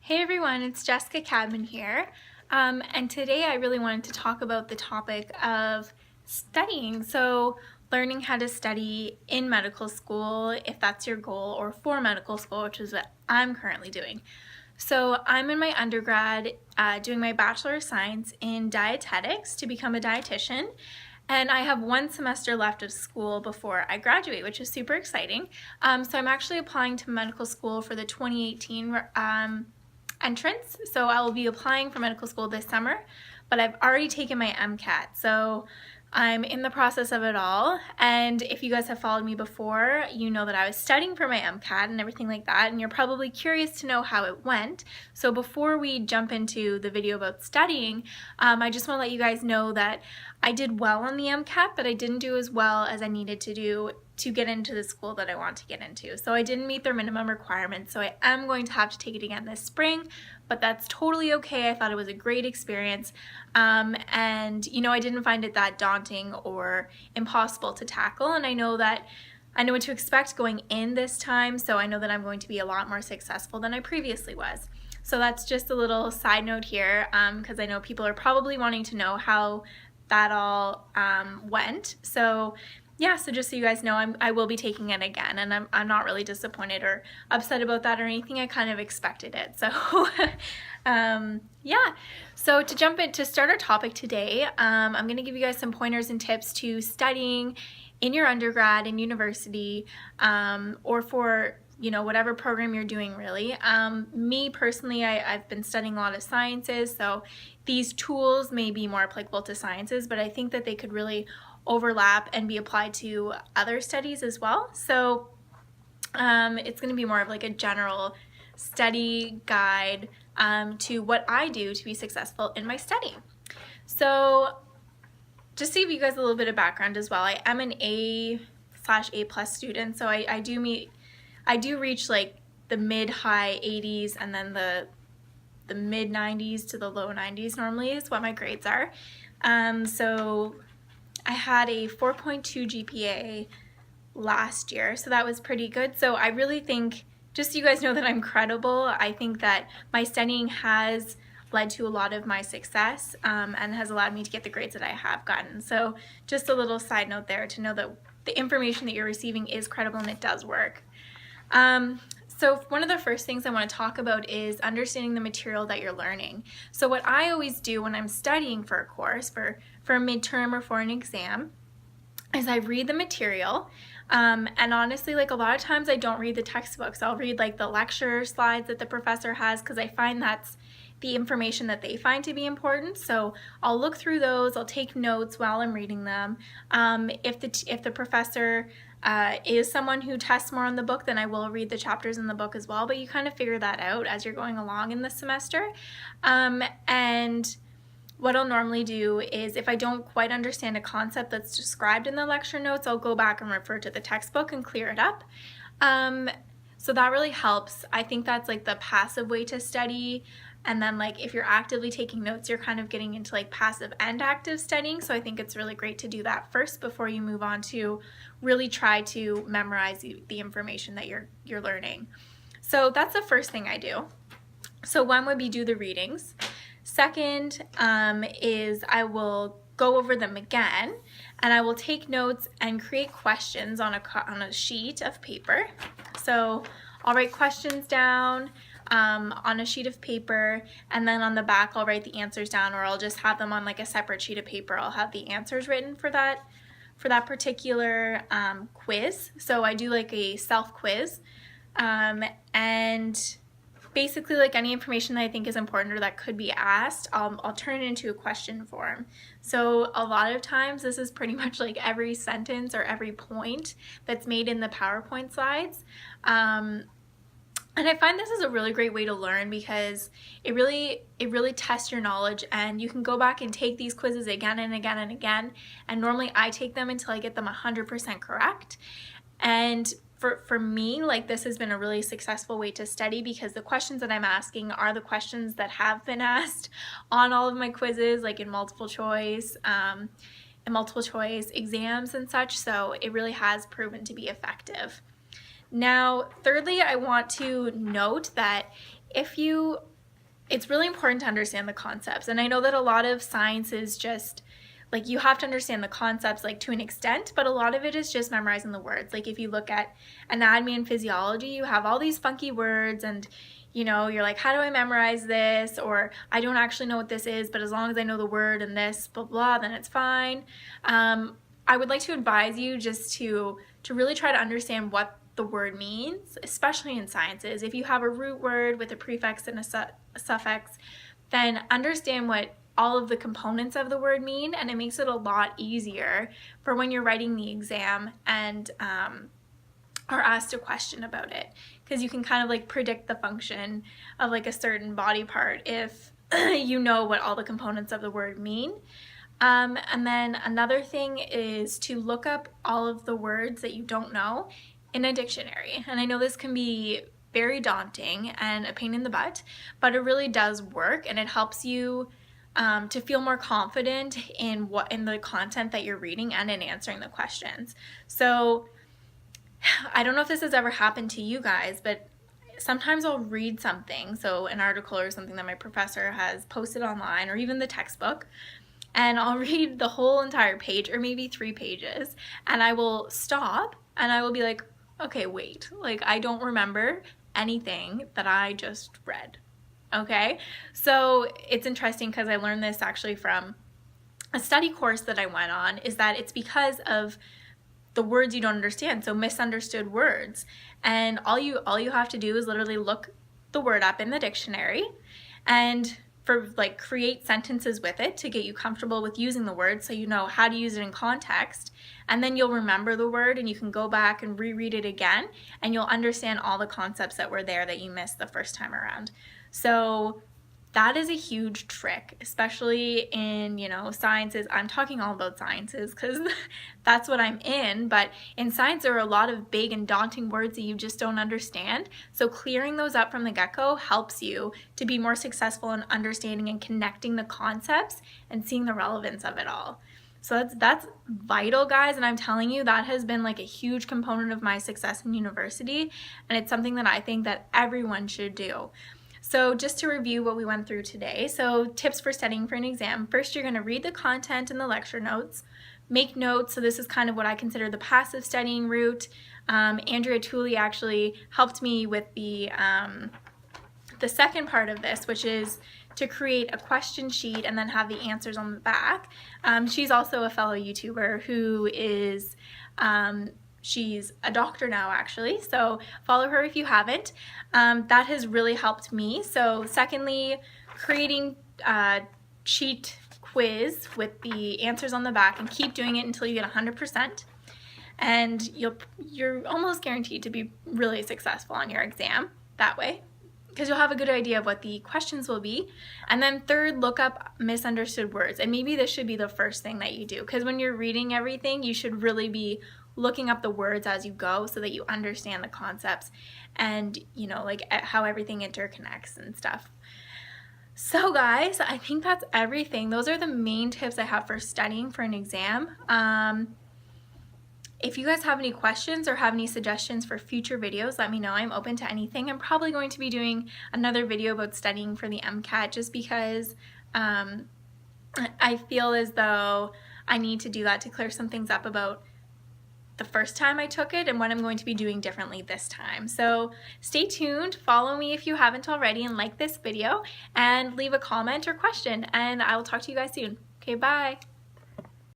Hey everyone, it's Jessica Cadman here, and today I really wanted to talk about the topic of studying. So learning how to study in medical school, if that's your goal, or for medical school, which is what I'm currently doing. So I'm in my undergrad doing my Bachelor of Science in dietetics to become a dietitian. And I have one semester left of school before I graduate, which is super exciting. So I'm actually applying to medical school for the 2018 entrance. So I will be applying for medical school this summer, but I've already taken my MCAT. So I'm in the process of it all. And if you guys have followed me before, you know that I was studying for my MCAT and everything like that. And you're probably curious to know how it went. So before we jump into the video about studying, I just want to let you guys know that I did well on the MCAT, but I didn't do as well as I needed to do to get into the school that I want to get into. So I didn't meet their minimum requirements, so I am going to have to take it again this spring, but that's totally okay. I thought it was a great experience, and you know, I didn't find it that daunting or impossible to tackle, and I know what to expect going in this time, so I know that I'm going to be a lot more successful than I previously was. So that's just a little side note here, because I know people are probably wanting to know how that all went. So yeah, so just so you guys know, I will be taking it again, and I'm not really disappointed or upset about that or anything. I kind of expected it. So yeah, so to start our topic today, I'm going to give you guys some pointers and tips to studying in your undergrad and university, or for whatever program you're doing really. Me personally, I've been studying a lot of sciences, so these tools may be more applicable to sciences, but I think that they could really overlap and be applied to other studies as well. So it's going to be more of like a general study guide to what I do to be successful in my study. So just to give you guys a little bit of background as well, I am an A/A+ student, so I do reach like the mid-high 80s and then the mid 90s to the low 90s normally is what my grades are. So I had a 4.2 GPA last year, so that was pretty good. So I really think, just so you guys know that I'm credible, I think that my studying has led to a lot of my success, and has allowed me to get the grades that I have gotten. So just a little side note there to know that the information that you're receiving is credible and it does work. So one of the first things I want to talk about is understanding the material that you're learning. So what I always do when I'm studying for a course, for a midterm or for an exam, is I read the material. And honestly, like a lot of times I don't read the textbooks. I'll read like the lecture slides that the professor has, because I find that's the information that they find to be important. So I'll look through those, I'll take notes while I'm reading them. If the professor is someone who tests more on the book, then I will read the chapters in the book as well, but you kind of figure that out as you're going along in the semester. And what I'll normally do is, if I don't quite understand a concept that's described in the lecture notes, I'll go back and refer to the textbook and clear it up. So that really helps. I think that's like the passive way to study. And then like if you're actively taking notes, you're kind of getting into like passive and active studying. So I think it's really great to do that first before you move on to really try to memorize the information that you're learning. So that's the first thing I do. So one would be do the readings. Second is I will go over them again, and I will take notes and create questions on a sheet of paper. So I'll write questions down on a sheet of paper, and then on the back I'll write the answers down, or I'll just have them on like a separate sheet of paper. I'll have the answers written for that particular quiz. So I do like a self-quiz, and basically like any information that I think is important or that could be asked, I'll turn it into a question form. So a lot of times this is pretty much like every sentence or every point that's made in the PowerPoint slides. And I find this is a really great way to learn, because it really tests your knowledge, and you can go back and take these quizzes again and again and again. And normally I take them until I get them 100% correct. And for me, like, this has been a really successful way to study, because the questions that I'm asking are the questions that have been asked on all of my quizzes, like in multiple choice exams and such. So it really has proven to be effective. Now, thirdly, I want to note that if you it's really important to understand the concepts. And I know that a lot of science is just like you have to understand the concepts like to an extent, but a lot of it is just memorizing the words. Like if you look at anatomy and physiology, you have all these funky words and you're like, how do I memorize this? Or I don't actually know what this is, but as long as I know the word and this, blah, blah, then it's fine. I would like to advise you just to really try to understand what the word means, especially in sciences. If you have a root word with a prefix and a suffix, then understand what all of the components of the word mean, and it makes it a lot easier for when you're writing the exam and are asked a question about it, because you can kind of like predict the function of like a certain body part if you know what all the components of the word mean. And then another thing is to look up all of the words that you don't know in a dictionary. And I know this can be very daunting and a pain in the butt, but it really does work, and it helps you to feel more confident in the content that you're reading and in answering the questions. So I don't know if this has ever happened to you guys, but sometimes I'll read something, so an article or something that my professor has posted online, or even the textbook, and I'll read the whole entire page or maybe 3 pages, and I will stop and I will be like, okay, wait, like I don't remember anything that I just read. Okay, so it's interesting because I learned this actually from a study course that I went on, is that it's because of the words you don't understand, so misunderstood words. And all you have to do is literally look the word up in the dictionary and create sentences with it to get you comfortable with using the word, so you know how to use it in context, and then you'll remember the word and you can go back and reread it again and you'll understand all the concepts that were there that you missed the first time around. So that is a huge trick, especially in, sciences. I'm talking all about sciences because that's what I'm in, but in science there are a lot of big and daunting words that you just don't understand. So clearing those up from the get-go helps you to be more successful in understanding and connecting the concepts and seeing the relevance of it all. So that's vital, guys, and I'm telling you, that has been like a huge component of my success in university, and it's something that I think that everyone should do. So just to review what we went through today, so tips for studying for an exam. First, you're going to read the content in the lecture notes, make notes. So this is kind of what I consider the passive studying route. Andrea Tooley actually helped me with the second part of this, which is to create a question sheet and then have the answers on the back. She's also a fellow YouTuber who is she's a doctor now, actually, so follow her if you haven't. That has really helped me. So secondly, creating a cheat quiz with the answers on the back, and keep doing it until you get 100%. And you're almost guaranteed to be really successful on your exam that way, because you'll have a good idea of what the questions will be. And then third, look up misunderstood words. And maybe this should be the first thing that you do, because when you're reading everything, you should really be looking up the words as you go so that you understand the concepts and how everything interconnects and stuff. So guys, I think that's everything. Those are the main tips I have for studying for an exam. If you guys have any questions or have any suggestions for future videos, let me know. I'm open to anything. I'm probably going to be doing another video about studying for the MCAT, just because I feel as though I need to do that to clear some things up about the first time I took it and what I'm going to be doing differently this time. So stay tuned, follow me if you haven't already, and like this video, and leave a comment or question, and I will talk to you guys soon. Okay, bye.